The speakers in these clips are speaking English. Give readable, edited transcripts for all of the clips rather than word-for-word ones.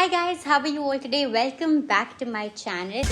Hi guys, how are you all today? Welcome back to my channel.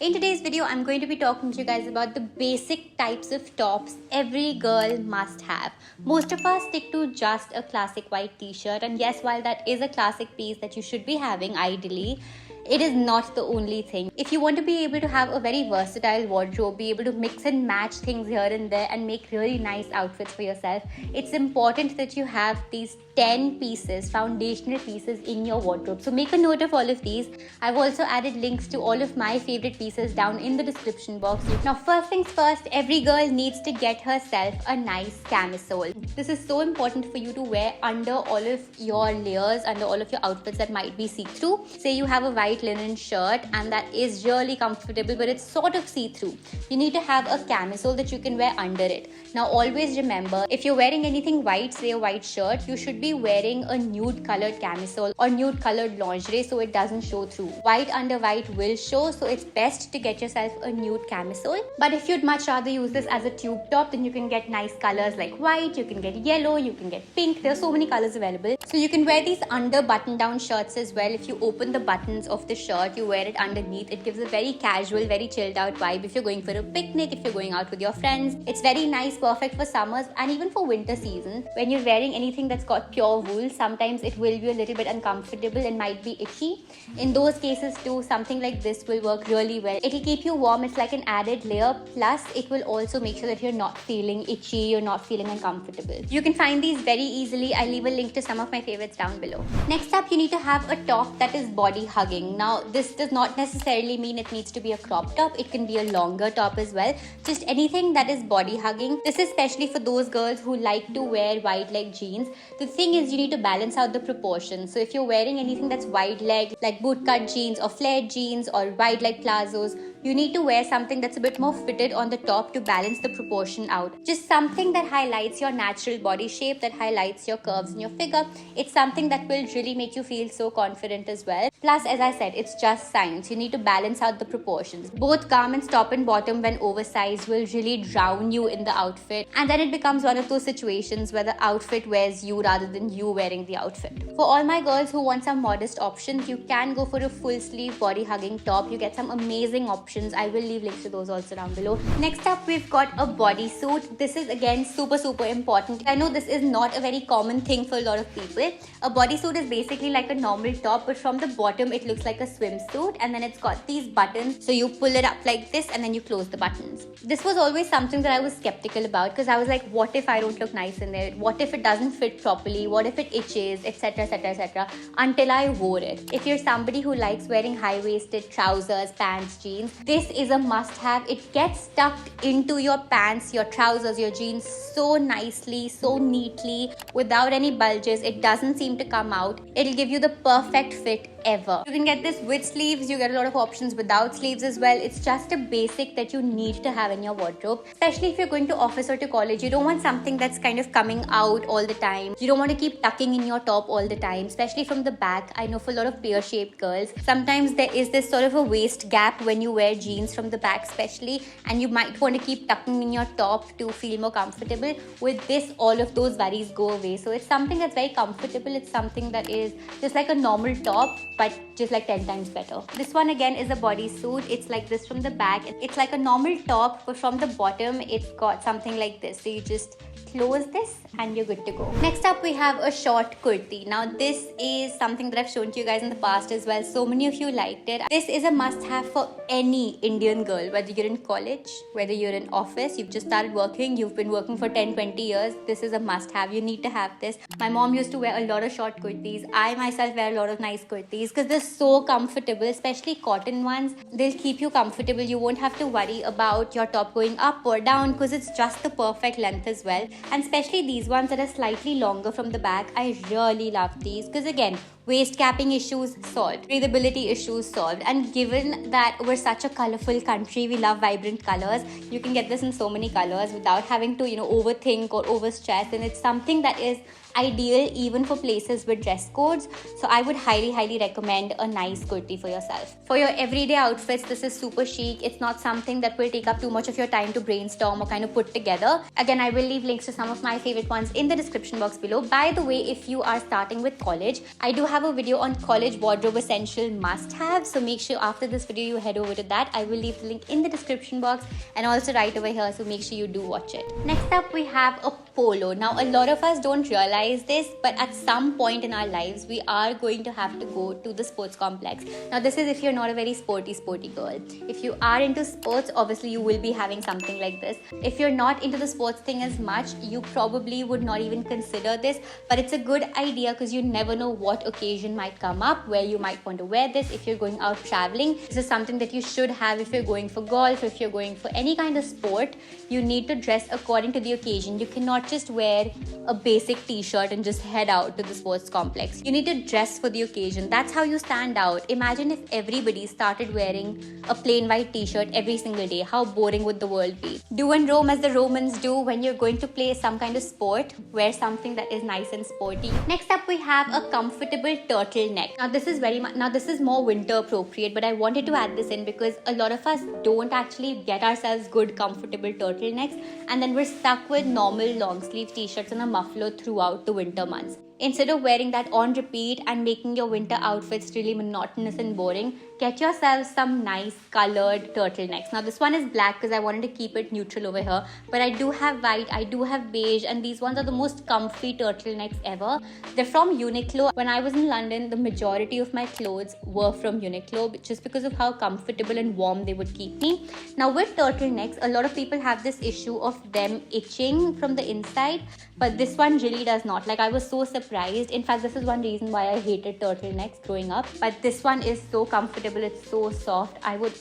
In today's video, I'm going to be talking to you guys about the basic types of tops every girl must have. Most of us stick to just a classic white t-shirt, and yes, while that is a classic piece that you should be having ideally, it is not the only thing. If you want to be able to have a very versatile wardrobe, be able to mix and match things here and there and make really nice outfits for yourself, it's important that you have these 10 pieces, foundational pieces in your wardrobe. So make a note of all of these. I've also added links to all of my favorite pieces down in the description box. Now first things first, every girl needs to get herself a nice camisole. This is so important for you to wear under all of your layers, under all of your outfits that might be see-through. Say you have a white linen shirt and that is really comfortable but it's sort of see-through. You need to have a camisole that you can wear under it. Now always remember, if you're wearing anything white, say a white shirt, you should be wearing a nude colored camisole or nude colored lingerie so it doesn't show through. White under white will show, so it's best to get yourself a nude camisole. But if you'd much rather use this as a tube top, then you can get nice colors like white, you can get yellow, you can get pink. There are so many colors available. So you can wear these under button-down shirts as well. If you open the buttons of the shirt, you wear it underneath. It gives a very casual, very chilled out vibe. If you're going for a picnic, if you're going out with your friends, it's very nice, perfect for summers and even for winter season. When you're wearing anything that's got pure wool, sometimes it will be a little bit uncomfortable and might be itchy. In those cases too, something like this will work really well. It'll keep you warm. It's like an added layer. Plus, it will also make sure that you're not feeling itchy, you're not feeling uncomfortable. You can find these very easily. I'll leave a link to some of my favorites down below. Next up, you need to have a top that is body hugging. Now, this does not necessarily mean it needs to be a crop top. It can be a longer top as well. Just anything that is body hugging. This is especially for those girls who like to wear wide leg jeans. The thing is, you need to balance out the proportions. So if you're wearing anything that's wide leg, like boot cut jeans or flared jeans or wide leg plazos, you need to wear something that's a bit more fitted on the top to balance the proportion out. Just something that highlights your natural body shape, that highlights your curves in your figure. It's something that will really make you feel so confident as well. Plus, as I said, it's just science. You need to balance out the proportions. Both garments, top and bottom, when oversized, will really drown you in the outfit. And then it becomes one of those situations where the outfit wears you rather than you wearing the outfit. For all my girls who want some modest options, you can go for a full sleeve body hugging top. You get some amazing options. I will leave links to those also down below. Next up, we've got a bodysuit. This is again super important. I know this is not a very common thing for a lot of people. A bodysuit is basically like a normal top, but from the bottom it looks like a swimsuit, and then it's got these buttons. So you pull it up like this and then you close the buttons. This was always something that I was skeptical about because I was like, what if I don't look nice in it? What if it doesn't fit properly? What if it itches, etc, etc, etc, until I wore it. If you're somebody who likes wearing high-waisted trousers, pants, jeans, this is a must-have. It gets stuck into your pants, your trousers, your jeans so nicely, so neatly, without any bulges. It doesn't seem to come out. It'll give you the perfect fit ever. You can get this with sleeves. You get a lot of options without sleeves as well. It's just a basic that you need to have in your wardrobe, especially if you're going to office or to college. You don't want something that's kind of coming out all the time. You don't want to keep tucking in your top all the time, especially from the back. I know for a lot of pear-shaped girls, sometimes there is this sort of a waist gap when you wear jeans from the back especially, and you might want to keep tucking in your top to feel more comfortable. With this, all of those worries go away. So it's something that's very comfortable. It's something that is just like a normal top, but just like 10 times better. This one again is a bodysuit. It's like this from the back. It's like a normal top, but from the bottom it's got something like this. So you just close this and you're good to go. Next up, we have a short kurti. Now this is something that I've shown to you guys in the past as well. So many of you liked it. This is a must-have for any Indian girl, whether you're in college, whether you're in office, you've just started working, you've been working for 10-20 years. This is a must-have. You need to have this. My mom used to wear a lot of short kurtis. I myself wear a lot of nice kurtis because they're so comfortable, especially cotton ones. They'll keep you comfortable. You won't have to worry about your top going up or down because it's just the perfect length as well. And especially these ones that are slightly longer from the back, I really love these because again, Waist capping issues solved. Breathability issues solved. And given that we're such a colorful country, we love vibrant colors, you can get this in so many colors without having to, overthink or overstress. And it's something that is ideal even for places with dress codes. So I would highly recommend a nice kurti for yourself. For your everyday outfits, this is super chic. It's not something that will take up too much of your time to brainstorm or kind of put together. Again, I will leave links to some of my favorite ones in the description box below. By the way, if you are starting with college, I do have a video on college wardrobe essential must-have. So make sure after this video you head over to that. I will leave the link in the description box and also right over here. So make sure you do watch it. Next up, we have a polo. Now, a lot of us don't realize this, but at some point in our lives we are going to have to go to the sports complex. Now, this is if you're not a very sporty girl. If you are into sports, obviously you will be having something like this. If you're not into the sports thing as much, you probably would not even consider this, but it's a good idea because you never know what occasion might come up where you might want to wear this. If you're going out traveling, this is something that you should have. If you're going for golf, if you're going for any kind of sport, you need to dress according to the occasion. You cannot just wear a basic t-shirt and just head out to the sports complex. You need to dress for the occasion. That's how you stand out. Imagine if everybody started wearing a plain white t-shirt every single day. How boring would the world be? Do and roam as the Romans do. When you're going to play some kind of sport, wear something that is nice and sporty. Next up, we have a comfortable turtleneck. Now this is more winter appropriate, but I wanted to add this in because a lot of us don't actually get ourselves good comfortable turtlenecks, and then we're stuck with normal long sleeve t-shirts and a muffler throughout the winter months. Instead of wearing that on repeat and making your winter outfits really monotonous and boring, get yourself some nice colored turtlenecks. Now this one is black because I wanted to keep it neutral over here, but I do have white, I do have beige, and these ones are the most comfy turtlenecks ever. They're from Uniqlo. When I was in London, the majority of my clothes were from Uniqlo just because of how comfortable and warm they would keep me. Now with turtlenecks, a lot of people have this issue of them itching from the inside, but this one really does not. Like, I was so surprised. In fact, this is one reason why I hated turtlenecks growing up, but this one is so comfortable. It's so soft. I would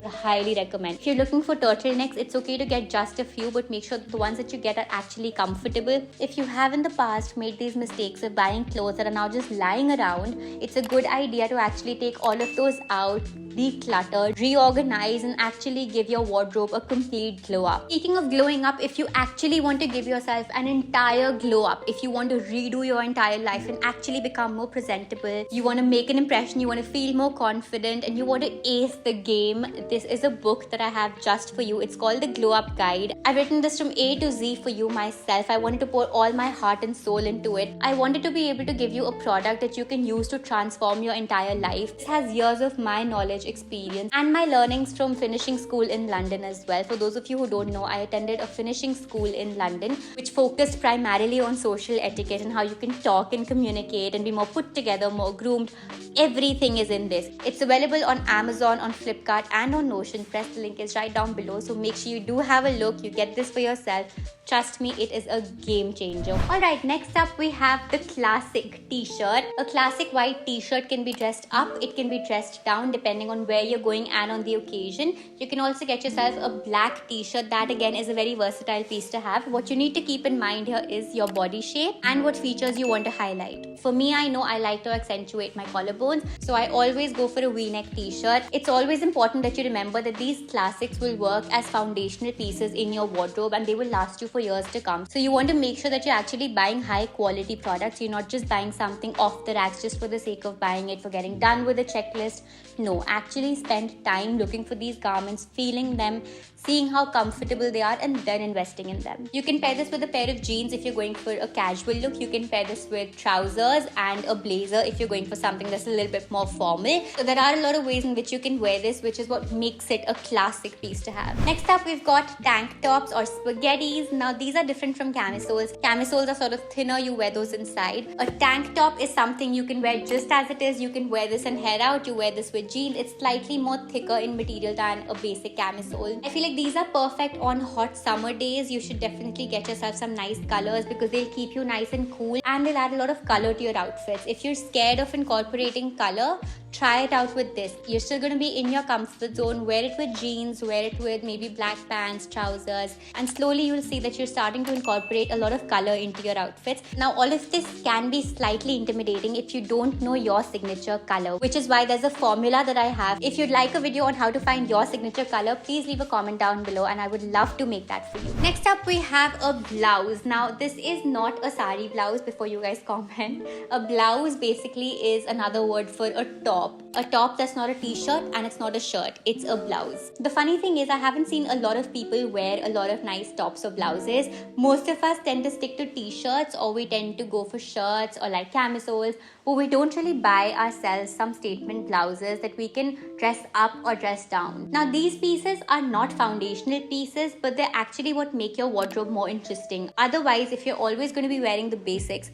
highly recommend. If you're looking for turtlenecks, it's okay to get just a few, but make sure that the ones that you get are actually comfortable. If you have in the past made these mistakes of buying clothes that are now just lying around, it's a good idea to actually take all of those out, declutter, reorganize, and actually give your wardrobe a complete glow up. Speaking of glowing up, if you actually want to give yourself an entire glow up, if you want to redo your entire life and actually become more presentable, you want to make an impression, you want to feel more confident, and you want to ace the game, this is a book that I have just for you. It's called The Glow Up Guide. I've written this from A to Z for you myself. I wanted to pour all my heart and soul into it. I wanted to be able to give you a product that you can use to transform your entire life. This has years of my knowledge, experience, and my learnings from finishing school in London as well. For those of you who don't know, I attended a finishing school in London which focused primarily on social etiquette and how you can talk and communicate and be more put together, more groomed. Everything is in this. It's available on Amazon, on Flipkart, and on Notion. Press the link is right down below, so make sure you do have a look. You get this for yourself. Trust me, it is a game changer. Alright, next up we have the classic t-shirt. A classic white t-shirt can be dressed up, it can be dressed down depending on where you're going and on the occasion. You can also get yourself a black t-shirt. That again is a very versatile piece to have. What you need to keep in mind here is your body shape and what features you want to highlight. For me, I know I like to accentuate my collarbones, so I always go for a v-neck t-shirt. It's always important that you remember that these classics will work as foundational pieces in your wardrobe and they will last you for years to come. So you want to make sure that you're actually buying high quality products. You're not just buying something off the racks just for the sake of buying it, for getting done with a checklist. No, actually spend time looking for these garments, feeling them, seeing how comfortable they are, and then investing in them. You can pair this with a pair of jeans if you're going for a casual look. You can pair this with trousers and a blazer if you're going for something that's a little bit more formal. So there are a lot of ways in which you can wear this, which is what makes it a classic piece to have. Next up, we've got tank tops or spaghettis. Now these are different from camisoles. Camisoles are sort of thinner, you wear those inside. A tank top is something you can wear just as it is. You can wear this and head out. You wear this with jeans. It's slightly more thicker in material than a basic camisole. I feel like these are perfect on hot summer days. You should definitely get yourself some nice colors because they'll keep you nice and cool and they'll add a lot of color to your outfits. If you're scared of incorporating color, try it out with this. You're still going to be in your comfort zone. Wear it with jeans, wear it with maybe black pants, trousers, and slowly you'll see that you're starting to incorporate a lot of color into your outfits. Now all of this can be slightly intimidating if you don't know your signature color, which is why there's a formula that I have. If you'd like a video on how to find your signature color, please leave a comment down below and I would love to make that for you. Next up we have a blouse. Now this is not a sari blouse, before you guys comment. A blouse basically is another word for a top. A top that's not a t-shirt and it's not a shirt, it's a blouse. The funny thing is I haven't seen a lot of people wear a lot of nice tops or blouses. Most of us tend to stick to t-shirts, or we tend to go for shirts or like camisoles, but we don't really buy ourselves some statement blouses that we can dress up or dress down. Now these pieces are not foundational pieces, but they're actually what make your wardrobe more interesting. Otherwise, if you're always going to be wearing the basics,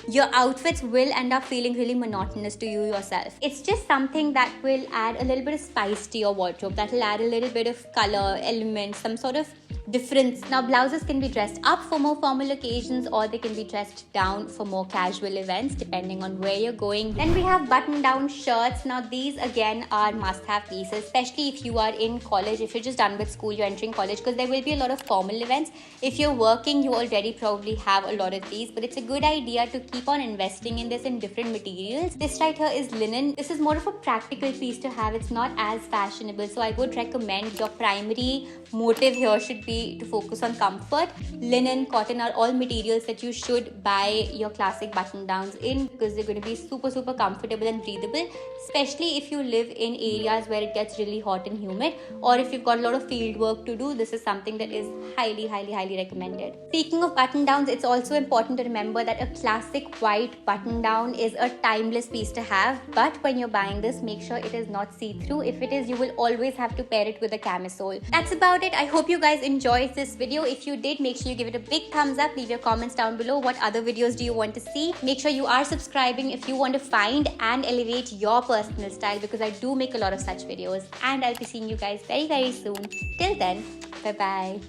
your outfits will end up feeling really monotonous to you yourself. It's just something that will add a little bit of spice to your wardrobe, that will add a little bit of color, element, some sort of difference. Now blouses can be dressed up for more formal occasions, or they can be dressed down for more casual events depending on where you're going. Then we have button-down shirts. Now these again are must-have pieces, especially if you are in college. If you're just done with school, you're entering college, because there will be a lot of formal events. If you're working, you already probably have a lot of these, but it's a good idea to keep on investing in this in different materials. This right here is linen. This is more of a practical piece to have. It's not as fashionable, so I would recommend your primary motive here should be to focus on comfort. Linen, cotton are all materials that you should buy your classic button downs in, because they're going to be super comfortable and breathable, especially if you live in areas where it gets really hot and humid, or if you've got a lot of field work to do. This is something that is highly recommended. Speaking of button downs, it's also important to remember that a classic white button down is a timeless piece to have, but when you're buying this, make sure it is not see-through. If it is, you will always have to pair it with a camisole. That's about it. I hope you guys enjoyed this video. If you did, make sure you give it a big thumbs up. Leave your comments down below. What other videos do you want to see? Make sure you are subscribing if you want to find and elevate your personal style, because I do make a lot of such videos, and I'll be seeing you guys very soon. Till then, bye bye.